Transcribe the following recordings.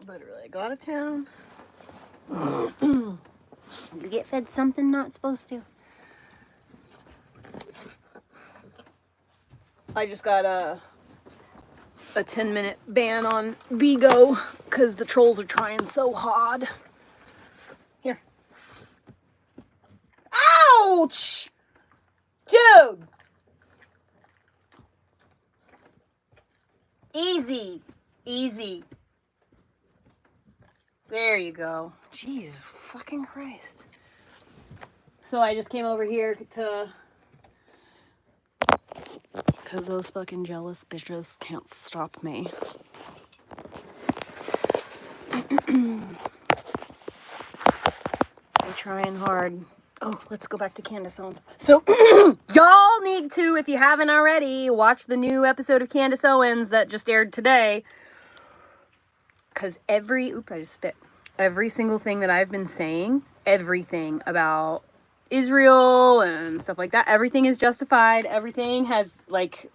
Literally, I go out of town. You get fed something not supposed to. I just got a 10-minute ban on Bigo because the trolls are trying so hard. Here. Ouch! Dude! Easy. Easy. There you go. Jesus fucking Christ. So I just came over here to... because those fucking jealous bitches can't stop me. They're trying hard. Oh, let's go back to Candace Owens. So, y'all need to, if you haven't already, watch the new episode of Candace Owens that just aired today. Because oops, I just spit. Every single thing that I've been saying, everything about Israel and stuff like that, everything is justified. Everything has, like,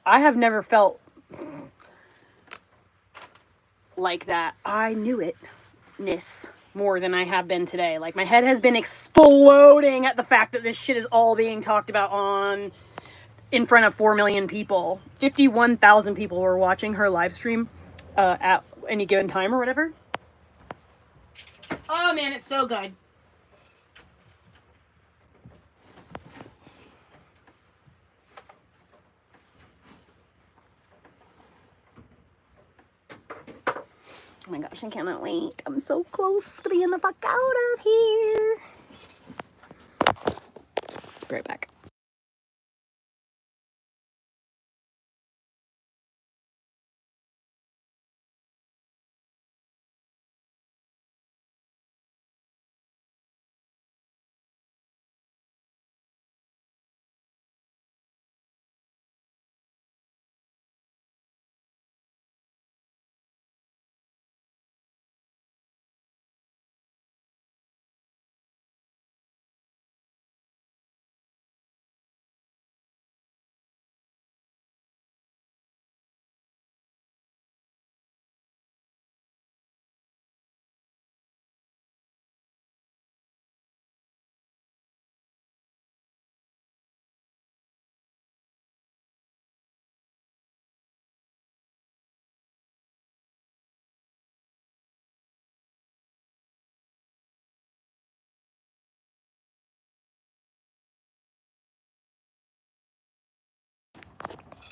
I have never felt like that. I knew it-ness more than I have been today. Like, my head has been exploding at the fact that this shit is all being talked about in front of 4 million people. 51,000 people were watching her live stream at any given time or whatever. Oh man, it's so good. Oh my gosh, I cannot wait. I'm so close to being the fuck out of here. Be right back.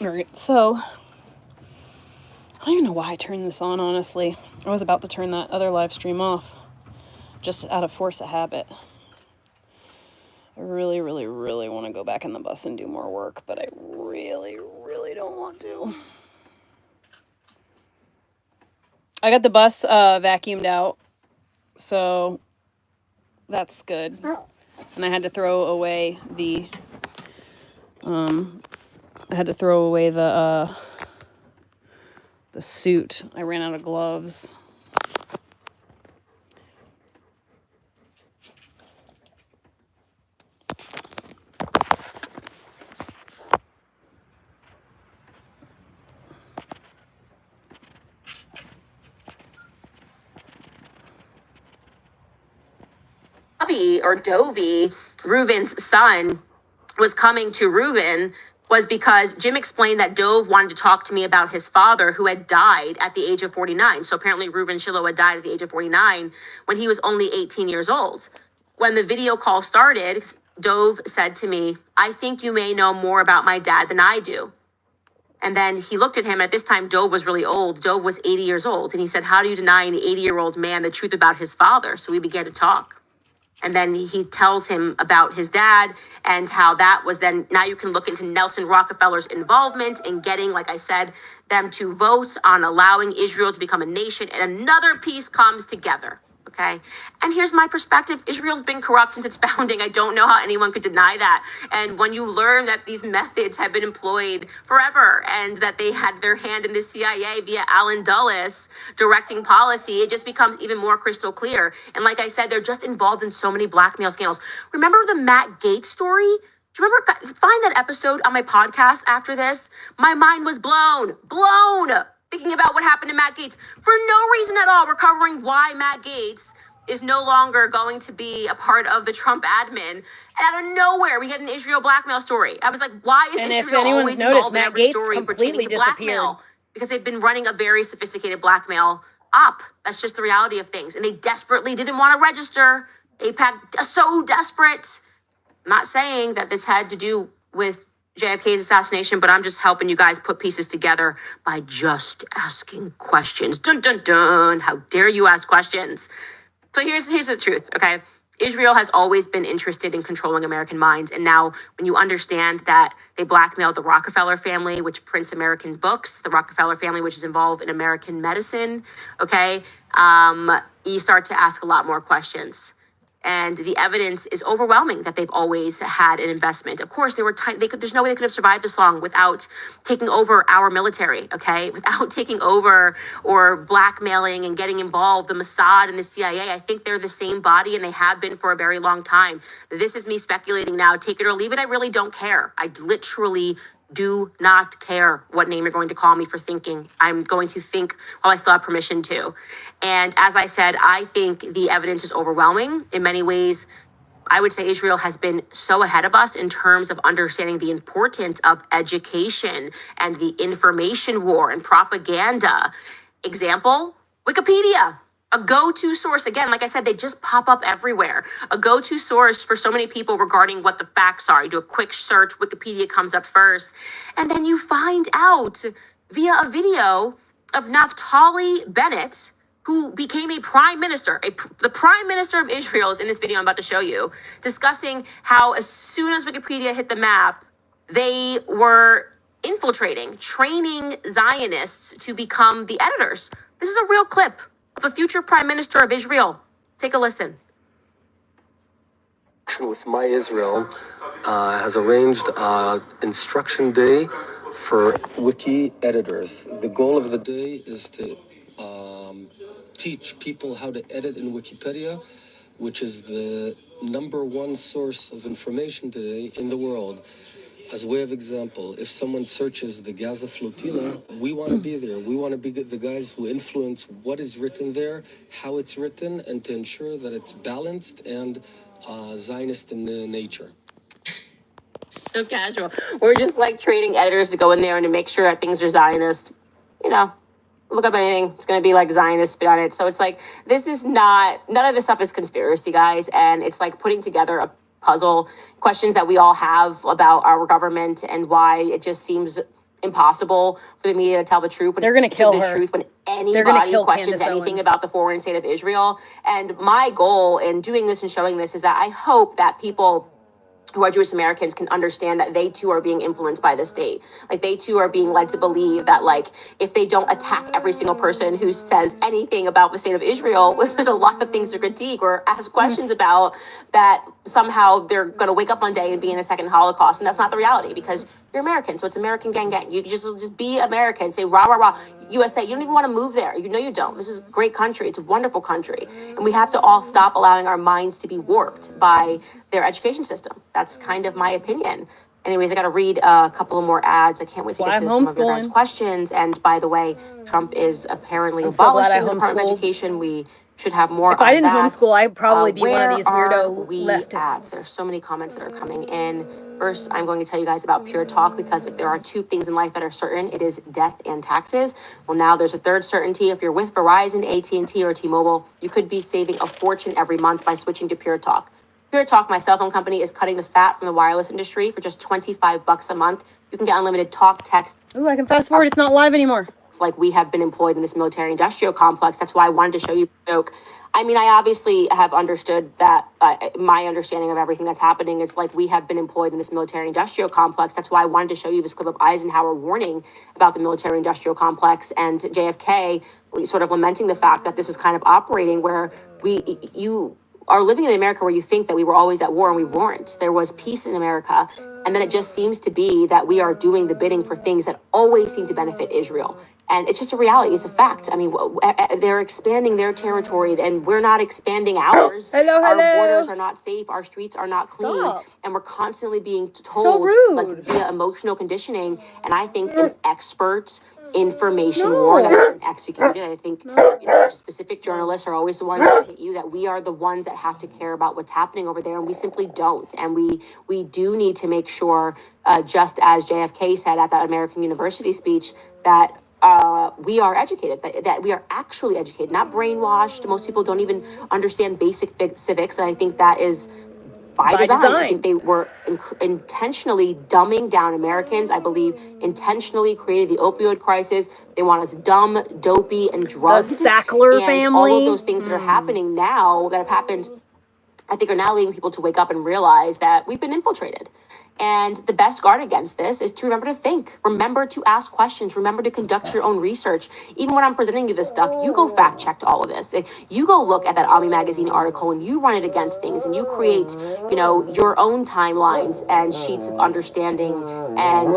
Alright, so I don't even know why I turned this on, honestly. I was about to turn that other live stream off, just out of force of habit. I really, really, really want to go back in the bus and do more work, but I really, really don't want to. I got the bus vacuumed out, so that's good. And I had to throw away the the suit. I ran out of gloves. Dovey, Reuben's son, was coming to Reuben was because Jim explained that Dove wanted to talk to me about his father who had died at the age of 49. So apparently Reuben Shiloh had died at the age of 49 when he was only 18 years old. When the video call started, Dove said to me, "I think you may know more about my dad than I do." And then he looked at him. At this time, Dove was really old. Dove was 80 years old. And he said, "How do you deny an 80-year-old man the truth about his father?" So we began to talk. And then he tells him about his dad and how that was then, now you can look into Nelson Rockefeller's involvement in getting, like I said, them to vote on allowing Israel to become a nation. And another piece comes together, okay? And here's my perspective. Israel's been corrupt since its founding. I don't know how anyone could deny that. And when you learn that these methods have been employed forever and that they had their hand in the CIA via Alan Dulles directing policy, it just becomes even more crystal clear. And like I said, they're just involved in so many blackmail scandals. Remember the Matt Gaetz story? Do you remember? Find that episode on my podcast after this. My mind was blown. thinking about what happened to Matt Gaetz for no reason at all. We're covering why Matt Gaetz is no longer going to be a part of the Trump admin. And out of nowhere, we get an Israel blackmail story. I was like, why is And if Israel anyone's always noticed, involved in Matt every Gaetz story completely pertaining to disappeared. blackmail? Because they've been running a very sophisticated blackmail op. That's just the reality of things. And they desperately didn't want to register. AIPAC, so desperate. I'm not saying that this had to do with JFK's assassination, but I'm just helping you guys put pieces together by just asking questions. Dun, dun, dun. How dare you ask questions? So here's the truth, okay? Israel has always been interested in controlling American minds. And now when you understand that they blackmailed the Rockefeller family, which prints American books, the Rockefeller family, which is involved in American medicine, okay, you start to ask a lot more questions. And the evidence is overwhelming that they've always had an investment. Of course, they were there's no way they could have survived this long without taking over our military, okay? Without taking over or blackmailing and getting involved, the Mossad and the CIA. I think they're the same body and they have been for a very long time. This is me speculating now. Take it or leave it. I really don't care. I literally do not care what name you're going to call me for thinking. I'm going to think while I still have permission to. And as I said, I think the evidence is overwhelming. In many ways, I would say Israel has been so ahead of us in terms of understanding the importance of education and the information war and propaganda. Example, Wikipedia. A go-to source. Again, like I said, they just pop up everywhere. A go-to source for so many people regarding what the facts are. You do a quick search, Wikipedia comes up first. And then you find out via a video of Naftali Bennett, who became a prime minister. The prime minister of Israel is in this video I'm about to show you, discussing how as soon as Wikipedia hit the map, they were infiltrating, training Zionists to become the editors. This is a real clip of a future prime minister of Israel. Take a listen. With My Israel has arranged instruction day for wiki editors. The goal of the day is to teach people how to edit in Wikipedia, which is the #1 source of information today in the world. As a way of example, if someone searches the Gaza flotilla, we want to be there. We want to be the guys who influence what is written there, how it's written, and to ensure that it's balanced and Zionist in nature. So casual. We're just like trading editors to go in there and to make sure that things are Zionist. You know, look up anything, it's going to be like Zionist spit on it. So it's like, this is not, none of this stuff is conspiracy, guys. And it's like putting together a puzzle, questions that we all have about our government and why it just seems impossible for the media to tell the truth. They're going to kill her. Truth when anybody questions anything about the foreign state of Israel. And my goal in doing this and showing this is that I hope that people who are Jewish Americans can understand that they too are being influenced by the state. Like they too are being led to believe that like if they don't attack every single person who says anything about the state of Israel, there's a lot of things to critique or ask questions about, that somehow they're going to wake up one day and be in a second Holocaust. And that's not the reality, because you're American, so it's American gang gang. You just be American, say rah rah rah, USA. You don't even want to move there. You know you don't. This is a great country. It's a wonderful country, and we have to all stop allowing our minds to be warped by their education system. That's kind of my opinion. Anyways, I got to read a couple of more ads. I can't wait to get to some of your guys' questions. And by the way, Trump is apparently abolishing the Department of Education. We should have more. If I didn't homeschool, I'd probably be one of these weirdo leftists. There's so many comments that are coming in. First, I'm going to tell you guys about Pure Talk, because if there are two things in life that are certain, it is death and taxes. Well, now there's a third certainty. If you're with Verizon, AT&T, or T-Mobile, you could be saving a fortune every month by switching to Pure Talk. Pure Talk, my cell phone company, is cutting the fat from the wireless industry for just $25 a month. You can get unlimited talk, text. Ooh, I can fast forward. It's not live anymore. It's like we have been employed in this military-industrial complex. That's why I wanted to show you the joke. I mean, I obviously have understood that my understanding of everything that's happening is like we have been employed in this military-industrial complex. That's why I wanted to show you this clip of Eisenhower warning about the military-industrial complex, and JFK sort of lamenting the fact that this was kind of operating where you are living in America where you think that we were always at war, and we weren't. There was peace in America And then it just seems to be that we are doing the bidding for things that always seem to benefit Israel. And it's just a reality. It's a fact. I mean, they're expanding their territory and we're not expanding ours. Hello. Our borders are not safe. Our streets are not clean. Stop. And we're constantly being told, So rude. like, via emotional conditioning. And I think an expert information war that's been executed. I think specific journalists are always the ones that hit you, that we are the ones that have to care about what's happening over there, and we simply don't. And we do need to make sure, just as JFK said at that American University speech, that we are educated, that we are actually educated, not brainwashed. Most people don't even understand basic civics, and I think that is by design. I think they were intentionally dumbing down Americans. I believe intentionally created the opioid crisis. They want us dumb, dopey, and drugged. The Sackler and family. All of those things that are happening now, that have happened, I think are now leading people to wake up and realize that we've been infiltrated. And the best guard against this is to remember to think, remember to ask questions, remember to conduct your own research. Even when I'm presenting you this stuff, you go fact check all of this. You go look at that Ami Magazine article and you run it against things and you create, your own timelines and sheets of understanding and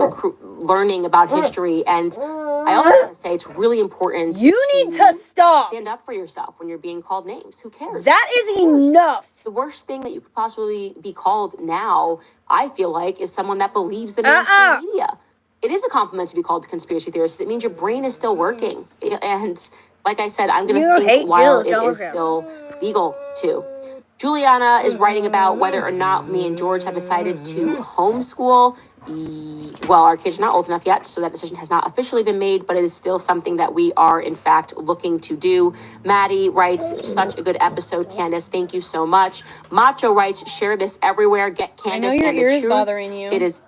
learning about history. And I also want to say it's really important. You need to stop. Stand up for yourself when you're being called names. Who cares? That is enough. The worst thing that you could possibly be called now, I feel like, is someone that believes the mainstream media. It is a compliment to be called a conspiracy theorist. It means your brain is still working. And like I said, I'm going to think while it is still legal to. Juliana is writing about whether or not me and George have decided to homeschool. Well, our kids are not old enough yet, so that decision has not officially been made, but it is still something that we are, in fact, looking to do. Maddie writes, such a good episode, Candace. Thank you so much. Macho writes, share this everywhere. Get Candace and the truth. I know your ear is bothering you. It is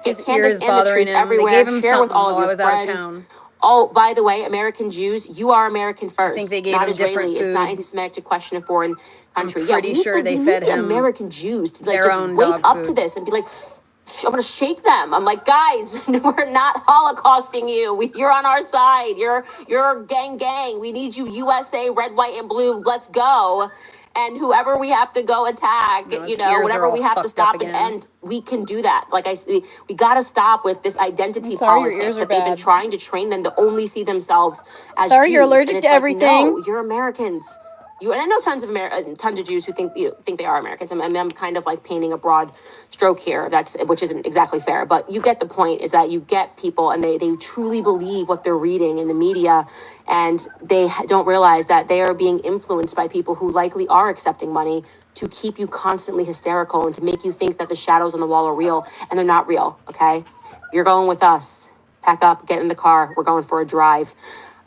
get Candace and the truth everywhere. They gave him share with all of your friends. Out of town. Oh, by the way, American Jews, you are American first. I think they gave not him Israeli. different food. It's not anti-Semitic to question a foreign country. I'm pretty sure they fed him American Jews to like their just own wake up food. to this and be like, I'm gonna shake them. I'm like, guys, we're not holocausting you. You're on our side. You're gang. We need you, USA, red, white, and blue. Let's go. And whoever we have to go attack, whatever we have to stop and end, we can do that. Like we got to stop with this identity politics that they've been trying to train them to only see themselves as Jews. You're allergic to everything. No, you're Americans. And I know tons of Jews who think they are Americans. I'm kind of like painting a broad stroke here, which isn't exactly fair, but you get the point. Is that you get people and they truly believe what they're reading in the media, and they don't realize that they are being influenced by people who likely are accepting money to keep you constantly hysterical and to make you think that the shadows on the wall are real, and they're not real. Okay, you're going with us. Pack up, get in the car. We're going for a drive.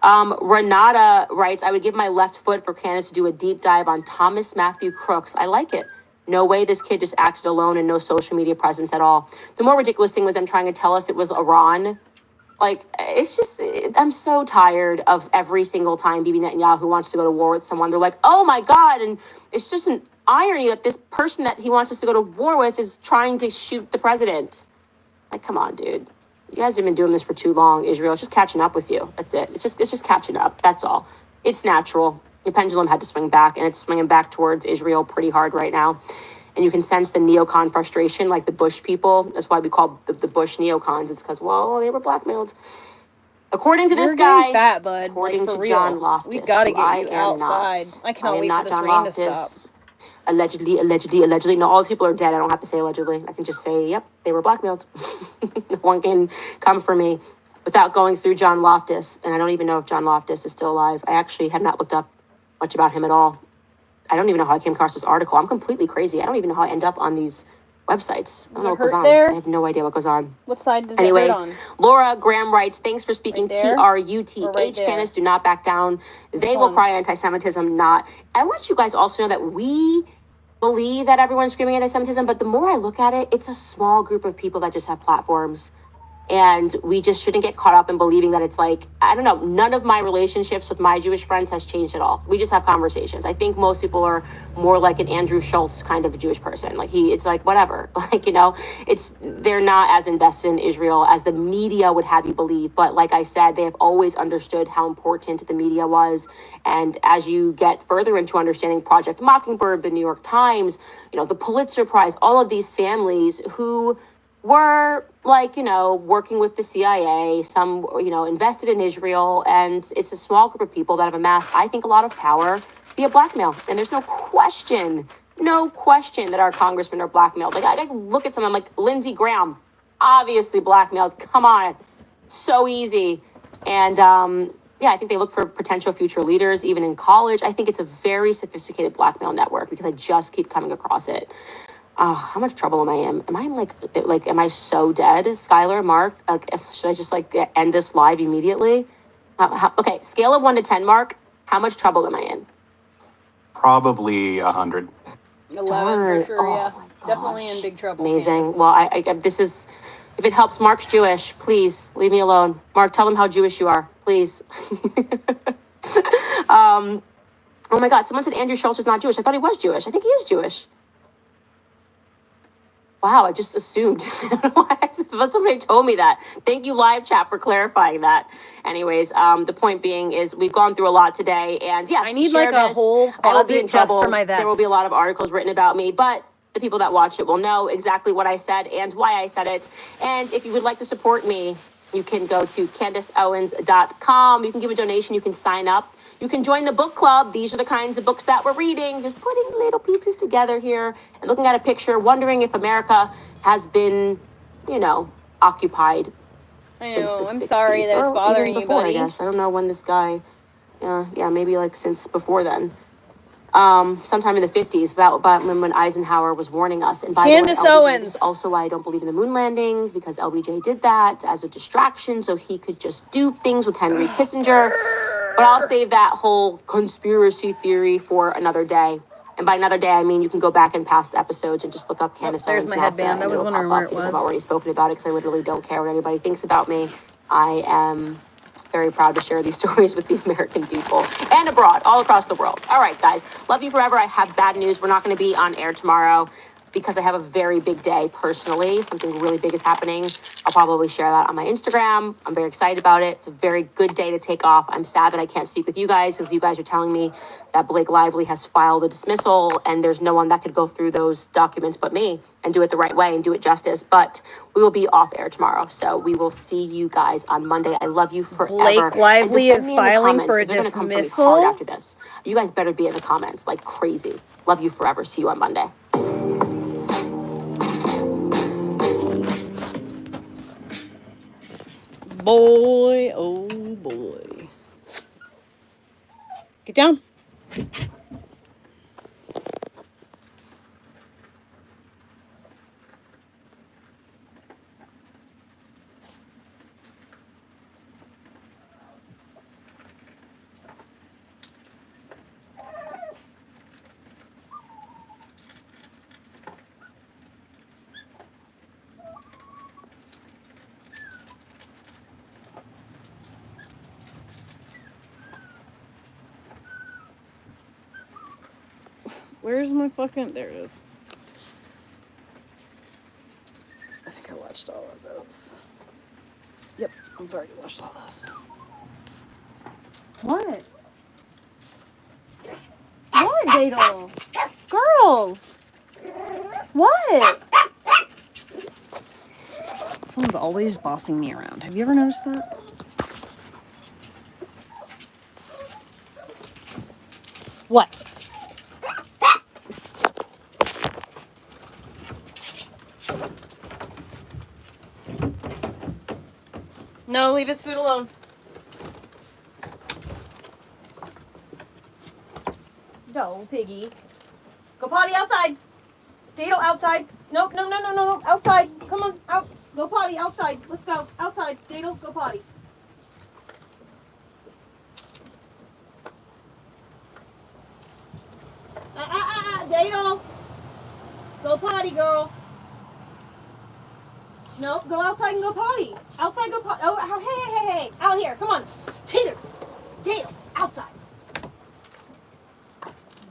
Renata writes, I would give my left foot for Candace to do a deep dive on Thomas Matthew Crooks. I like it. No way this kid just acted alone and no social media presence at all. The more ridiculous thing was them trying to tell us it was Iran. Like, it's just, I'm so tired of every single time Bibi Netanyahu wants to go to war with someone. They're like, oh my God. And it's just an irony that this person that he wants us to go to war with is trying to shoot the president. Like, come on, dude. You guys have been doing this for too long, Israel. It's just catching up with you. That's it. It's just catching up. That's all. It's natural. The pendulum had to swing back, and it's swinging back towards Israel pretty hard right now. And you can sense the neocon frustration, like the Bush people. That's why we call the Bush neocons. It's because, well, they were blackmailed. According to this guy, fat, bud. according to John Loftus, we gotta get you outside. I cannot wait for this rain to stop. Allegedly. No, all the people are dead. I don't have to say allegedly. I can just say, yep, they were blackmailed. No one can come for me without going through John Loftus. And I don't even know if John Loftus is still alive. I actually have not looked up much about him at all. I don't even know how I came across this article. I'm completely crazy. I don't even know how I end up on these websites. I don't know what goes on. I have no idea what goes on. What side does it hurt on? Laura Graham writes, thanks for speaking. TRUTH. Candace, do not back down. They will cry anti-Semitism, not. I want you guys also know that we believe that everyone's screaming anti-Semitism, but the more I look at it, it's a small group of people that just have platforms. And we just shouldn't get caught up in believing that it's like, I don't know, none of my relationships with my Jewish friends has changed at all. We just have conversations. I think most people are more like an Andrew Schultz kind of a Jewish person. Like it's like, whatever. Like, they're not as invested in Israel as the media would have you believe. But like I said, they have always understood how important the media was. And as you get further into understanding Project Mockingbird, the New York Times, the Pulitzer Prize, all of these families who were like, working with the CIA, some, invested in Israel. And it's a small group of people that have amassed, I think, a lot of power via blackmail. And there's no question that our congressmen are blackmailed. Like, I look at someone like Lindsey Graham, obviously blackmailed. Come on. So easy. And, I think they look for potential future leaders, even in college. I think it's a very sophisticated blackmail network because I just keep coming across it. How much trouble am I in? Am I am I so dead? Skylar, Mark, should I just end this live immediately? Okay, scale of 1 to 10, Mark. How much trouble am I in? Probably 100. 11 for sure, Oh, yeah. my gosh. Definitely in big trouble. Amazing. Candace. Well, this is, if it helps, Mark's Jewish. Please leave me alone. Mark, tell them how Jewish you are, please. Oh my God, someone said Andrew Schultz is not Jewish. I thought he was Jewish. I think he is Jewish. Wow, I just assumed. I don't know why I thought somebody told me that. Thank you, live chat, for clarifying that. Anyways, the point being is we've gone through a lot today, and yes, I need share like a this. whole I will be in closet just trouble. for my vests. There will be a lot of articles written about me, but the people that watch it will know exactly what I said and why I said it. And if you would like to support me, you can go to CandaceOwens.com. You can give a donation. You can sign up. You can join the book club. These are the kinds of books that we're reading. Just putting little pieces together here and looking at a picture, wondering if America has been, occupied I since know, the I'm 60s. sorry that it's or bothering even you, before, buddy. I guess. I don't know when this guy, maybe since before then. Sometime in the 50s, about when Eisenhower was warning us. And by Candace the way, LBJ, Owens. this is also why I don't believe in the moon landing, because LBJ did that as a distraction so he could just do things with Henry Kissinger. But I'll save that whole conspiracy theory for another day. And by another day, I mean you can go back in past episodes and just look up Candace there's Owens my NASA, headband. I and was it'll wondering pop where up it because I've was. already spoken about it because I literally don't care what anybody thinks about me. I am very proud to share these stories with the American people and abroad, all across the world. All right, guys, love you forever. I have bad news. We're not going to be on air tomorrow because I have a very big day personally. Something really big is happening. I'll probably share that on my Instagram. I'm very excited about it. It's a very good day to take off. I'm sad that I can't speak with you guys because you guys are telling me that Blake Lively has filed a dismissal and there's no one that could go through those documents but me and do it the right way and do it justice. But we will be off air tomorrow. So we will see you guys on Monday. I love you forever. Blake Lively and defend is me in the filing comments, for a 'cause they're gonna come for me dismissal? hard after this. You guys better be in the comments like crazy. Love you forever. See you on Monday. Boy, oh boy. Get down. Where's my fucking... There it is. I think I watched all of those. Yep, I've already watched all those. What? What, Dadle? Girls! What? Someone's always bossing me around. Have you ever noticed that? What? No, leave his food alone. No, piggy. Go potty outside. Dado, outside. Nope, no. Outside. Come on, out. Go potty outside. Let's go. Outside. Dado, go potty. Dado. Go potty, girl. No, go outside and go potty. Outside, go potty. Oh, hey. Out here. Come on. Tater. Dado, outside.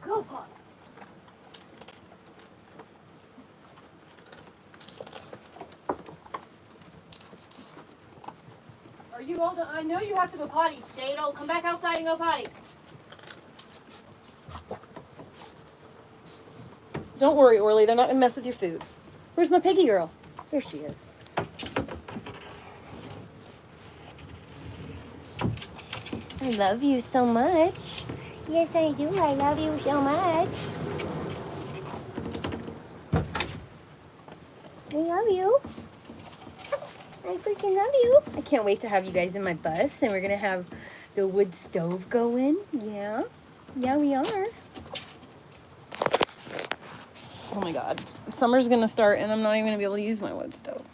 Go potty. Are you all done? I know you have to go potty. Dado, come back outside and go potty. Don't worry, Orly. They're not going to mess with your food. Where's my piggy girl? There she is. I love you so much. Yes, I do. I love you so much. I love you. I freaking love you. I can't wait to have you guys in my bus, and we're gonna have the wood stove going. Yeah. Yeah, we are. Oh my god. Summer's gonna start, and I'm not even gonna be able to use my wood stove.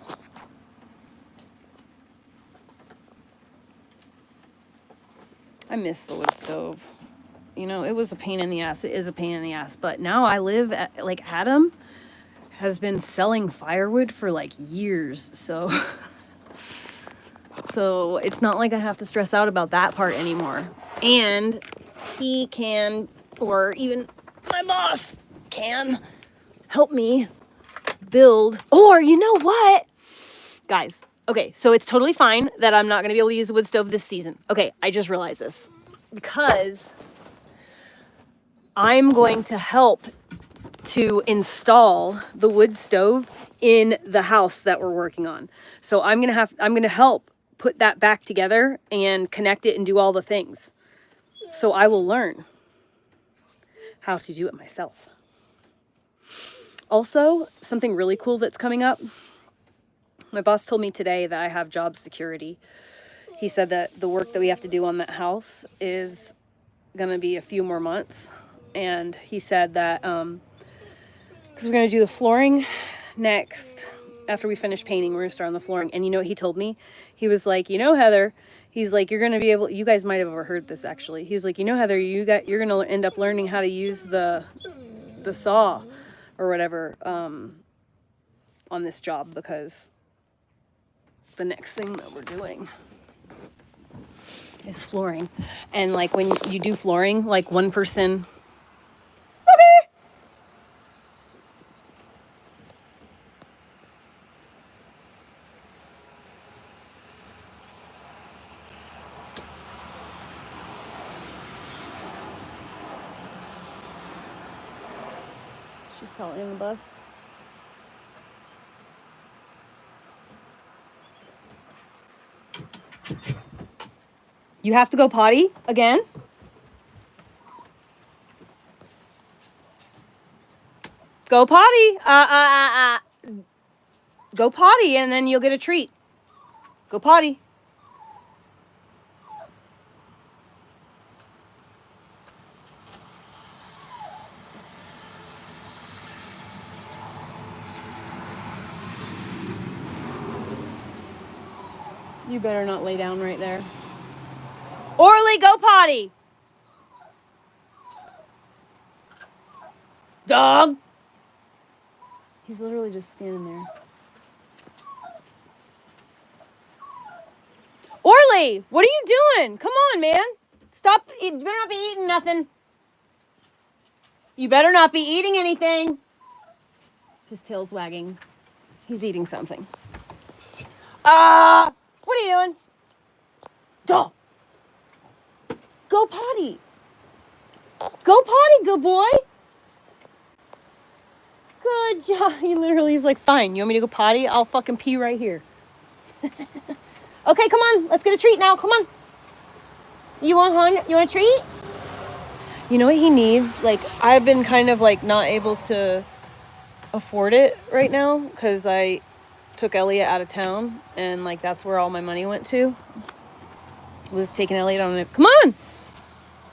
I miss the wood stove. You know, it was a pain in the ass. It is a pain in the ass. But now I live at, like, Adam has been selling firewood for like years. So, so it's not like I have to stress out about that part anymore. And he can, or even my boss can help me build. Or you know what? Guys, okay, so it's totally fine that I'm not going to be able to use the wood stove this season. Okay, I just realized this. Because I'm going to help to install the wood stove in the house that we're working on. So I'm going to help put that back together and connect it and do all the things. So I will learn how to do it myself. Also, something really cool that's coming up. My boss told me today that I have job security. He said that the work that we have to do on that house is going to be a few more months. And he said that, because we're going to do the flooring next, after we finish painting, we're going to start on the flooring. And you know what he told me? He was like, you know, Heather, he's like, you're going to be able, you guys might have overheard this actually. He was like, you know, Heather, you're going to end up learning how to use the saw or whatever, on this job, because the next thing that we're doing is flooring. And like when you do flooring, like one person, she's probably in the bus. You have to go potty again? Go potty. Go potty and then you'll get a treat. Go potty. You better not lay down right there. Orly, go potty. Dog. He's literally just standing there. Orly, what are you doing? Come on, man. Stop. You better not be eating nothing. You better not be eating anything. His tail's wagging. He's eating something. What are you doing? Dog. Go potty. Go potty, good boy. Good job. He literally is like, fine, you want me to go potty? I'll fucking pee right here. Okay, come on. Let's get a treat now. Come on. You want a treat? You know what he needs? Like, I've been kind of like not able to afford it right now because I took Elliot out of town and like that's where all my money went to. Was taking Elliot on it. Come on.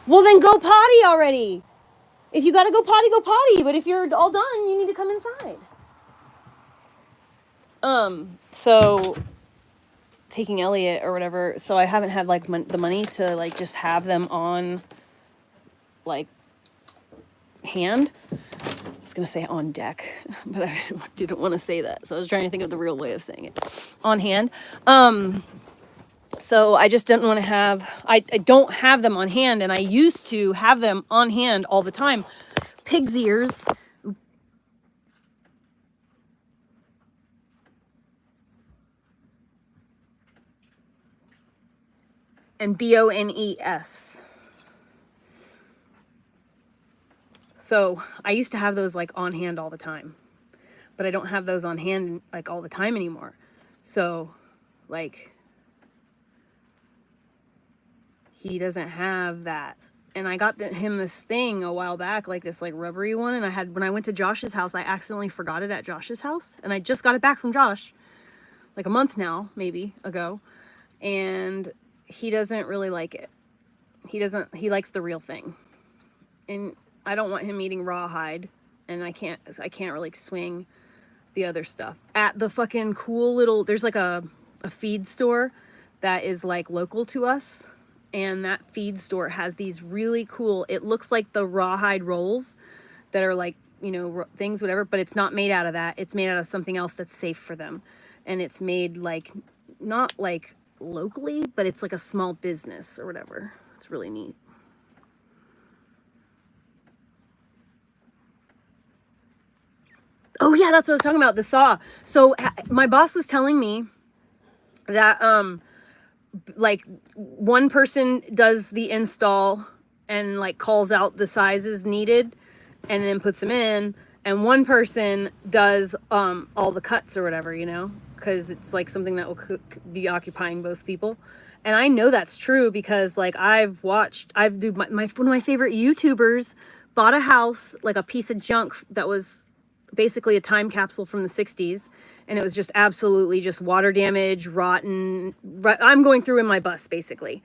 Well, then go potty already. If you gotta go potty, go potty. But if you're all done, you need to come inside. So taking Elliot or whatever. So I haven't had like the money to like just have them on like hand. I was gonna say on deck, but I didn't want to say that. So I was trying to think of the real way of saying it. On hand. So I just didn't want to have, I don't have them on hand, and I used to have them on hand all the time. Pig's ears. And BONES. So I used to have those like on hand all the time. but I don't have those on hand like all the time anymore. So like he doesn't have that. And I got him this thing a while back, like this like rubbery one, and when I went to Josh's house, I accidentally forgot it at Josh's house, and I just got it back from Josh like a month now maybe ago, and he doesn't really like it. He likes the real thing, and I don't want him eating rawhide, and I can't really swing the other stuff at the fucking cool little, there's like a feed store that is like local to us, and that feed store has these really cool, it looks like the rawhide rolls that are like, you know, things, whatever, but it's not made out of that. It's made out of something else that's safe for them. And it's made like, not like locally, but it's like a small business or whatever. It's really neat. Oh yeah, that's what I was talking about, the saw. So my boss was telling me that like one person does the install and like calls out the sizes needed and then puts them in, and one person does all the cuts or whatever, you know, because it's like something that will be occupying both people. And I know that's true because like one of my favorite YouTubers bought a house, like a piece of junk that was basically a time capsule from the 60s, and it was just absolutely just water damage, rotten. I'm going through in my bus basically.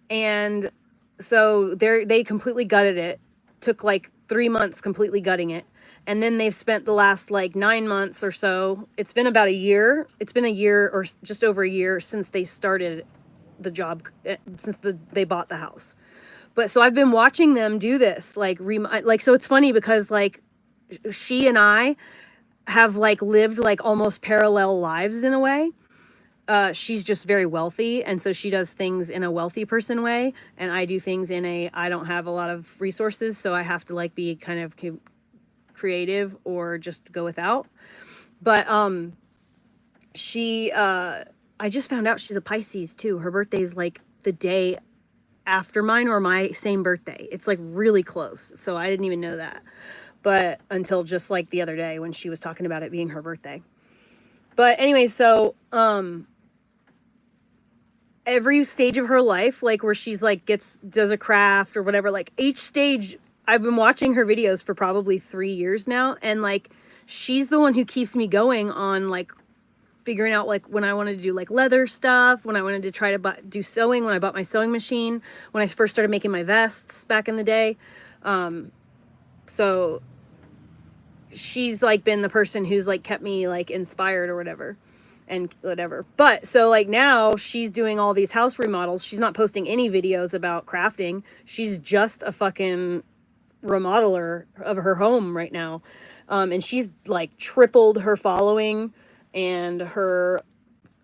And so they completely gutted it. Took like 3 months completely gutting it. And then they've spent the last like 9 months or so. It's been about a year. It's been a year or just over a year since they started the job, since they bought the house. But so I've been watching them do this, like so it's funny because like she and I have like lived like almost parallel lives in a way. She's just very wealthy, and so she does things in a wealthy person way, and I do things in a, I don't have a lot of resources, so I have to like be kind of creative or just go without. But I just found out she's a Pisces too. Her birthday's like the day after mine, or my same birthday. It's like really close, so I didn't even know that. But until just like the other day when she was talking about it being her birthday. But anyway, so every stage of her life, like where she's like does a craft or whatever, like each stage, I've been watching her videos for probably 3 years now, and like she's the one who keeps me going on like figuring out, like when I wanted to do like leather stuff, when I wanted to try to do sewing, when I bought my sewing machine, when I first started making my vests back in the day. So she's like been the person who's like kept me like inspired or whatever and whatever. But so like now she's doing all these house remodels. She's not posting any videos about crafting. She's just a fucking remodeler of her home right now. And she's like tripled her following, and her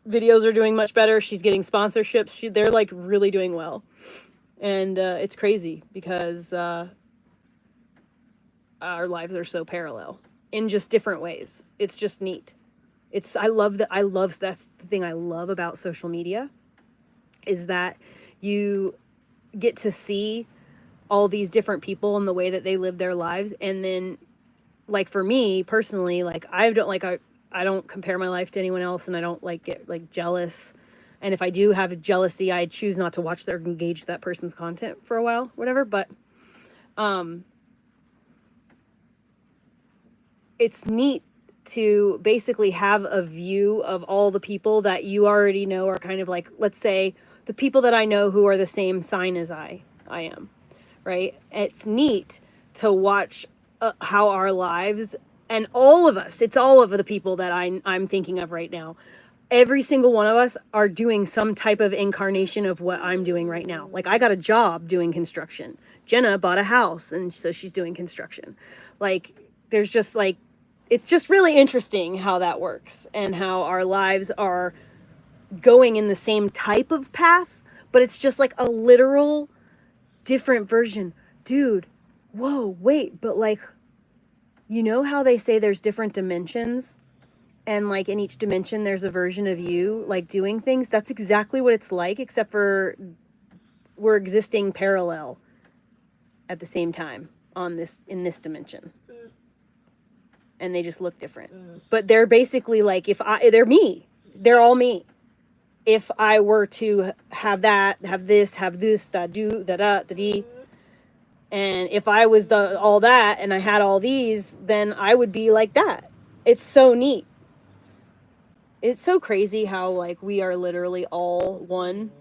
videos are doing much better. She's getting sponsorships. They're like really doing well. And it's crazy because our lives are so parallel in just different ways. It's just neat. That's the thing I love about social media, is that you get to see all these different people and the way that they live their lives. And then like for me personally, like I don't compare my life to anyone else, and I don't like get like jealous. And if I do have jealousy, I choose not to watch or engage that person's content for a while, whatever. But it's neat to basically have a view of all the people that you already know are kind of like, let's say the people that I know who are the same sign as I am, right? It's neat to watch how our lives, and all of us, it's all of the people that I'm thinking of right now. Every single one of us are doing some type of incarnation of what I'm doing right now. Like I got a job doing construction. Jenna bought a house, and so she's doing construction. Like there's just like, it's just really interesting how that works, and how our lives are going in the same type of path, but it's just like a literal different version. Dude, whoa, wait, but like, you know how they say there's different dimensions, and like in each dimension there's a version of you like doing things? That's exactly what it's like, except for we're existing parallel at the same time in this dimension. and they just look different. But they're basically like, they're me. They're all me. If I were to have that, have this, da do, da da, da dee, and if I was all that and I had all these, then I would be like that. It's so neat. It's so crazy how like we are literally all one,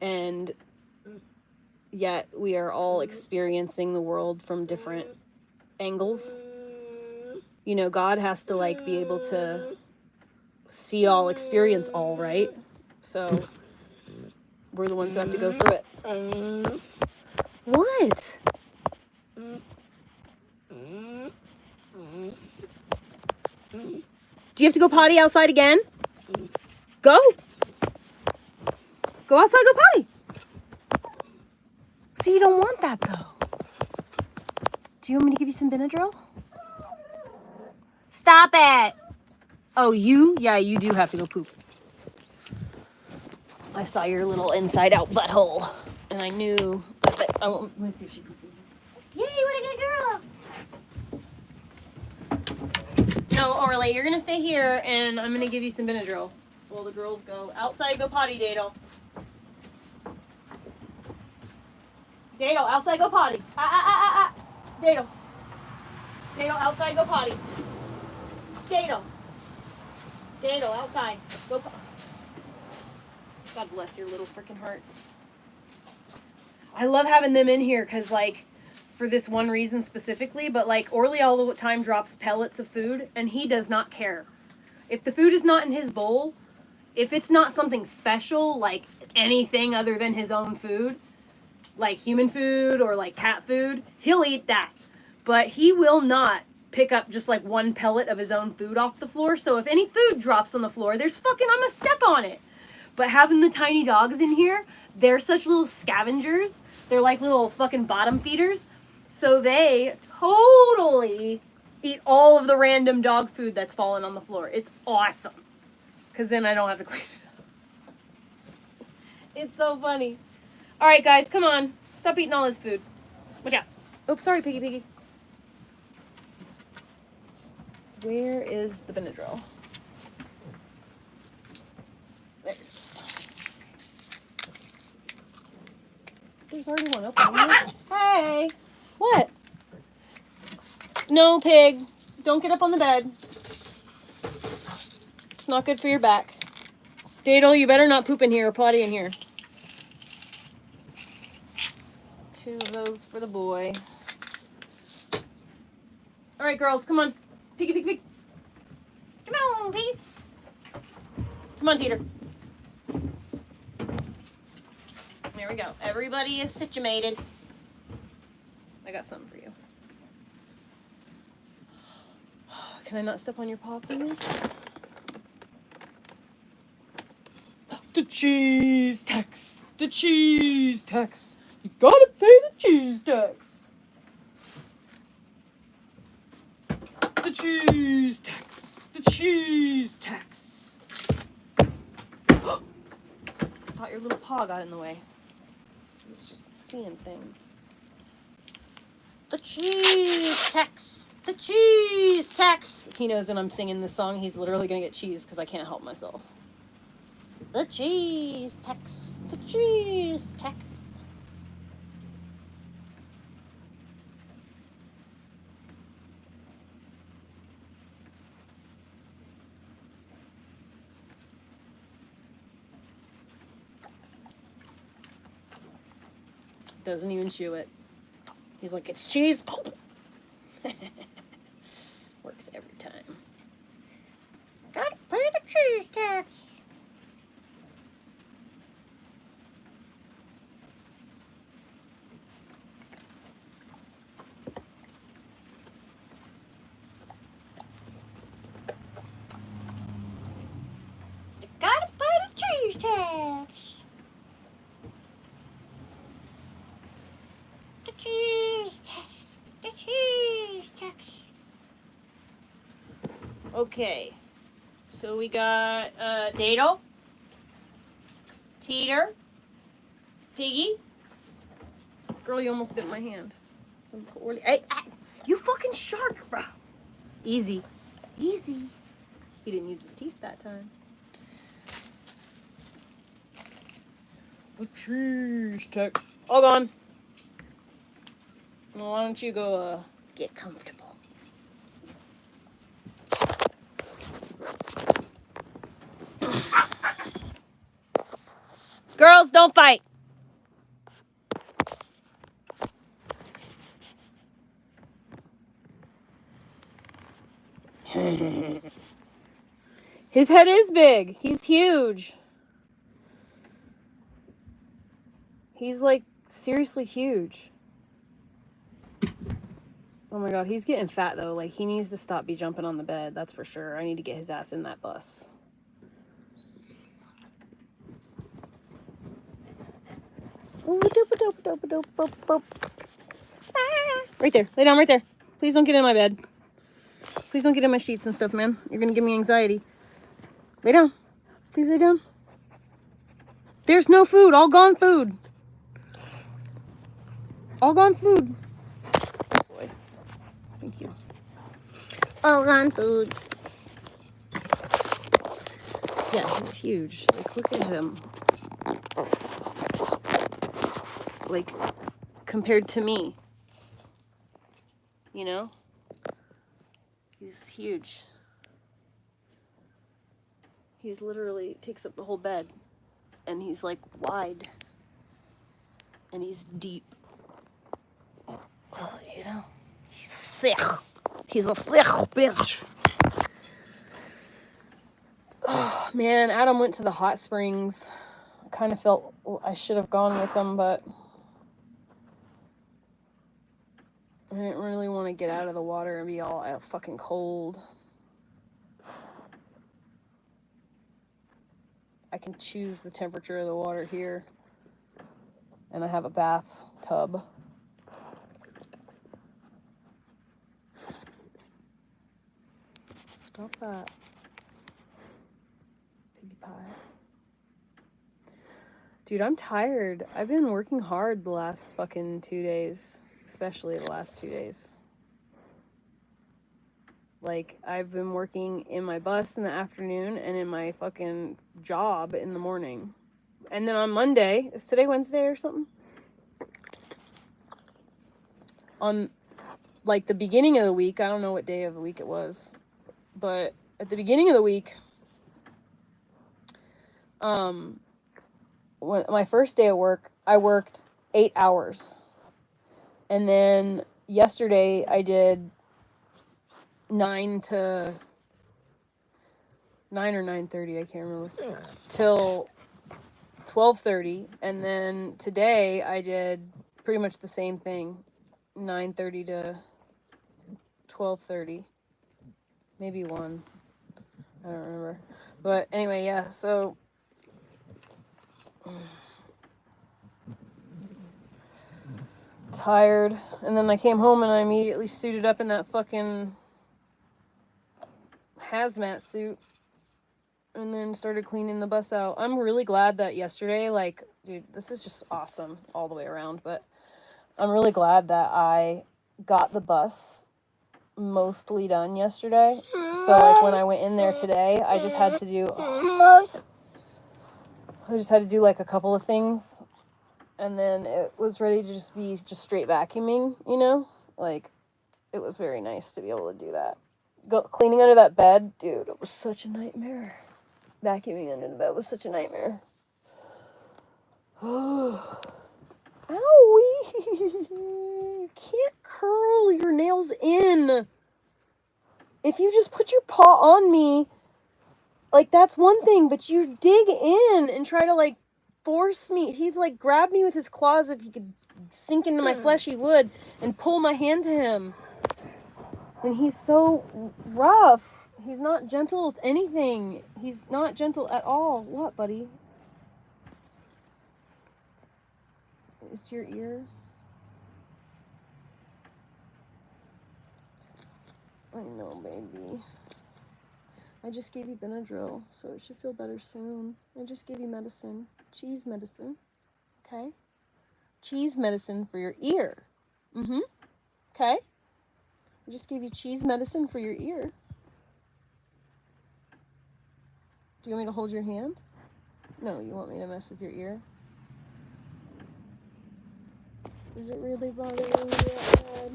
and yet we are all experiencing the world from different angles. You know, God has to like be able to see all, experience all, right? So we're the ones who have to go through it. What? Do you have to go potty outside again? Go. Go outside, go potty. See, you don't want that though. Do you want me to give you some Benadryl? Stop it. Oh, you? Yeah, you do have to go poop. I saw your little inside out butthole. And I knew. Let me see if she pooped. Yay, what a good girl. No, Orly, you're going to stay here and I'm going to give you some Benadryl. While the girls go outside, go potty, Dado. Dado, outside, go potty. Dado. Dado, outside, go potty. Dado. Dado, outside. Go potty. God bless your little freaking hearts. I love having them in here because, like, for this one reason specifically, but, like, Orly all the time drops pellets of food, and he does not care. If the food is not in his bowl, if it's not something special, like anything other than his own food, like human food or, like, cat food, he'll eat that. But he will not pick up just, like, one pellet of his own food off the floor. So if any food drops on the floor, I'm gonna step on it. But having the tiny dogs in here, they're such little scavengers. They're like little fucking bottom feeders. So they totally eat all of the random dog food that's fallen on the floor. It's awesome. Because then I don't have to clean it up. It's so funny. All right, guys, come on. Stop eating all this food. Watch out. Oops, sorry, Piggy. Where is the Benadryl? There it is. There's already one open. Hey! What? No, Pig. Don't get up on the bed. It's not good for your back. Dadle, you better not poop in here or potty in here. 2 of those for the boy. All right, girls, come on. Piggy. Come on, Piggy. Come on, Teeter. There we go. Everybody is situated. I got something for you. Can I not step on your paw, please? The cheese tax. The cheese tax. You gotta pay the cheese tax. The cheese tax. The cheese tax. I thought your little paw got in the way. I was just seeing things. The cheese tax. The cheese tax. He knows when I'm singing this song, he's literally gonna get cheese because I can't help myself. The cheese tax. The cheese tax. Doesn't even chew it. He's like, it's cheese. Works every time. Gotta pay the cheese tax. You gotta pay the cheese tax. The cheese tax. The cheese tax. Okay. So we got Dado, Teeter, Piggy. Girl, you almost bit my hand. Some poorly. Hey, you fucking shark, bro. Easy. Easy. He didn't use his teeth that time. The cheese tech. All gone. Well, why don't you go get comfortable? Girls, don't fight. His head is big. He's huge. He's like seriously huge. Oh my god, he's getting fat though. Like, he needs to stop be jumping on the bed, that's for sure. I need to get his ass in that bus. Right there. Lay down right there. Please don't get in my bed. Please don't get in my sheets and stuff, man. You're gonna give me anxiety. Lay down. Please lay down. There's no food. All gone food. All gone food. Oh boy. Thank you. All gone food. Yeah, he's huge. Like, look at him. Like, compared to me. You know? He's huge. He's literally takes up the whole bed. And he's like wide. And he's deep. You know? He's thick. He's a thick bitch. Oh, man, Adam went to the hot springs. I kind of felt I should have gone with him, but I didn't really want to get out of the water and be all fucking cold. I can choose the temperature of the water here. And I have a bathtub. Stop that. Piggy pie. Dude, I'm tired. I've been working hard the last fucking 2 days. Especially the last 2 days. Like, I've been working in my bus in the afternoon and in my fucking job in the morning. And then on Monday, is today Wednesday or something? On, like, the beginning of the week, I don't know what day of the week it was, but at the beginning of the week, when my first day of work, I worked 8 hours. And then yesterday, I did 9 or 9:30, I can't remember, till 12:30, and then today I did pretty much the same thing, 9:30 to 12:30, maybe 1, I don't remember, but anyway, yeah, so tired, and then I came home and I immediately suited up in that fucking hazmat suit, and then started cleaning the bus out. I'm really glad that yesterday, like, dude, this is just awesome all the way around, but I'm really glad that I got the bus mostly done yesterday. So, like, when I went in there today, I just had to do like a couple of things, and then it was ready to just be just straight vacuuming, you know? Like, it was very nice to be able to do that. Cleaning under that bed, dude, it was such a nightmare. Vacuuming under the bed was such a nightmare. Owie! You can't curl your nails in. If you just put your paw on me, like, that's one thing, but you dig in and try to, like, force me. He's, like, grab me with his claws. If he could sink into my flesh, he would, and pull my hand to him. And he's so rough. He's not gentle with anything. He's not gentle at all. What, buddy? It's your ear? I know, baby. I just gave you Benadryl, so it should feel better soon. I just gave you medicine. Cheese medicine. Okay? Cheese medicine for your ear. Mm-hmm. Okay? I just gave you cheese medicine for your ear. Do you want me to hold your hand? No, you want me to mess with your ear? Is it really bothering you that bad?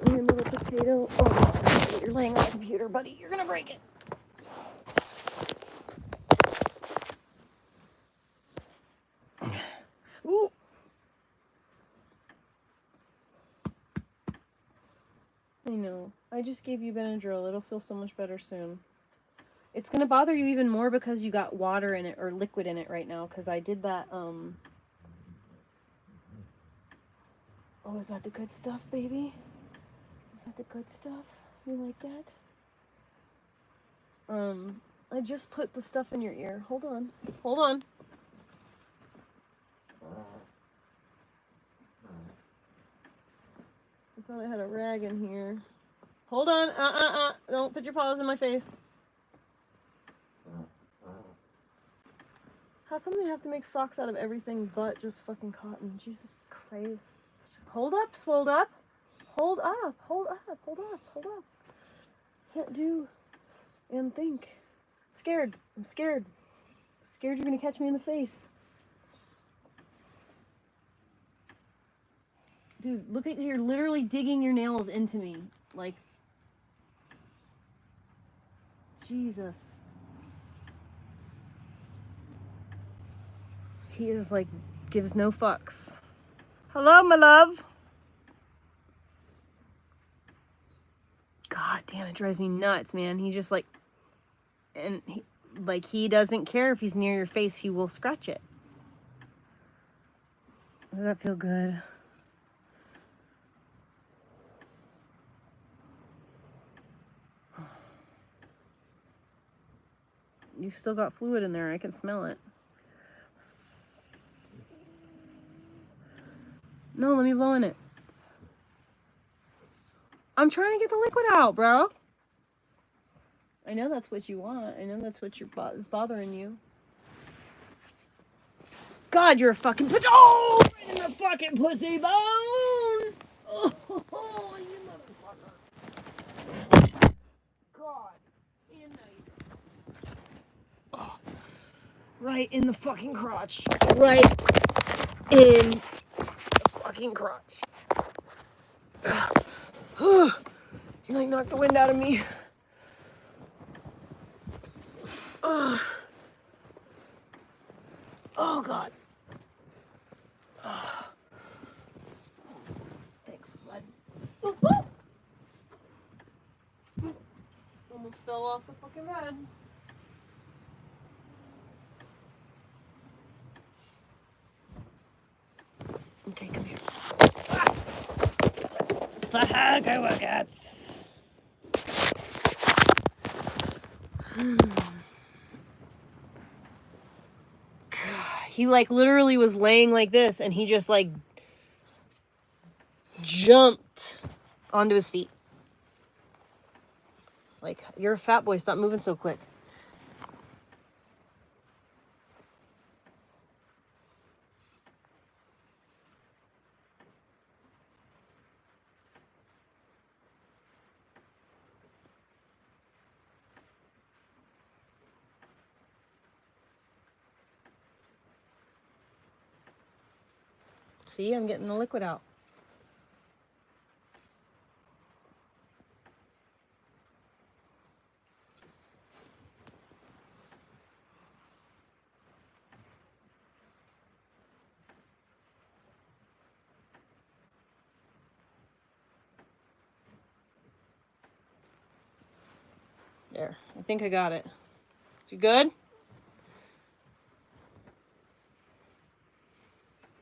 Your little potato. Oh, you're laying on the computer, buddy. You're gonna break it. Ooh. I know. I just gave you Benadryl. It'll feel so much better soon. It's gonna bother you even more because you got water in it or liquid in it right now. Because I did that. Oh, is that the good stuff, baby? Is that the good stuff? You like that? I just put the stuff in your ear. Hold on. Hold on. I thought I had a rag in here. Hold on. Don't put your paws in my face. How come they have to make socks out of everything but just fucking cotton? Jesus Christ. Hold up, swolled up. Hold up, hold up, hold up, hold up. Can't do and think. Scared. I'm scared. Scared you're gonna catch me in the face. Dude, look at you're literally digging your nails into me. Like, Jesus. He is like, gives no fucks. Hello, my love. God damn, it drives me nuts, man. He just like, and he doesn't care if he's near your face. He will scratch it. Does that feel good? You still got fluid in there. I can smell it. No, let me blow in it. I'm trying to get the liquid out, bro. I know that's what you want. I know that's what is bothering you. God, you're a fucking oh, right in the fucking pussy bone. Oh, you motherfucker. God. Oh, right in the fucking crotch. Right in the fucking crotch. He like knocked the wind out of me. Oh God. Thanks, bud. Almost fell off the fucking bed. Okay, come here. Okay, look at. He like literally was laying like this and he just like jumped onto his feet. Like, you're a fat boy, stop moving so quick. See, I'm getting the liquid out. There, I think I got it. Is you good?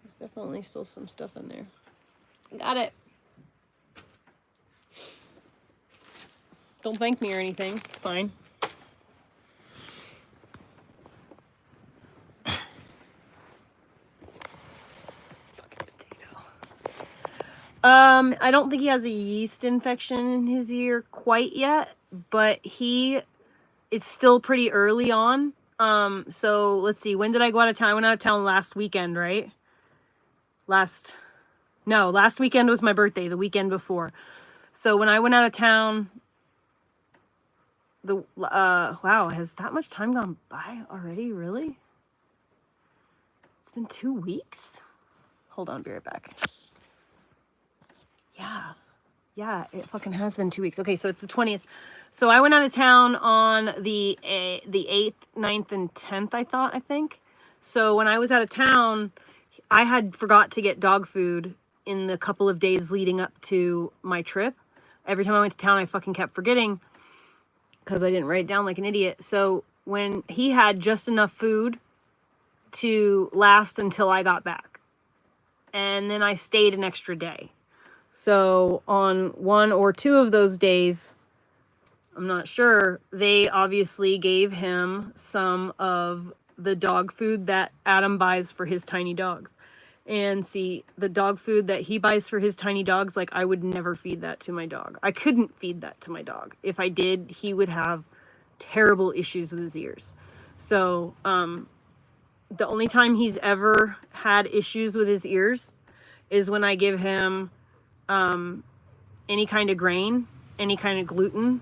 There's definitely still some stuff in there. Got it. Don't thank me or anything. It's fine. Fucking potato. I don't think he has a yeast infection in his ear quite yet, but it's still pretty early on. So let's see. When did I go out of town? I went out of town last weekend, right? No, last weekend was my birthday, the weekend before. So when I went out of town, wow, has that much time gone by already? Really? It's been 2 weeks? Hold on, be right back. Yeah, it fucking has been 2 weeks. Okay, so it's the 20th. So I went out of town on the 8th, 9th, and 10th, I think. So when I was out of town, I had forgot to get dog food in the couple of days leading up to my trip. Every time I went to town, I fucking kept forgetting because I didn't write it down like an idiot. So when he had just enough food to last until I got back. And then I stayed an extra day. So on 1 or 2 of those days, I'm not sure, they obviously gave him some of the dog food that Adam buys for his tiny dogs. And see, the dog food that he buys for his tiny dogs, like, I would never feed that to my dog. I couldn't feed that to my dog. If I did, he would have terrible issues with his ears. So, the only time he's ever had issues with his ears is when I give him any kind of grain, any kind of gluten,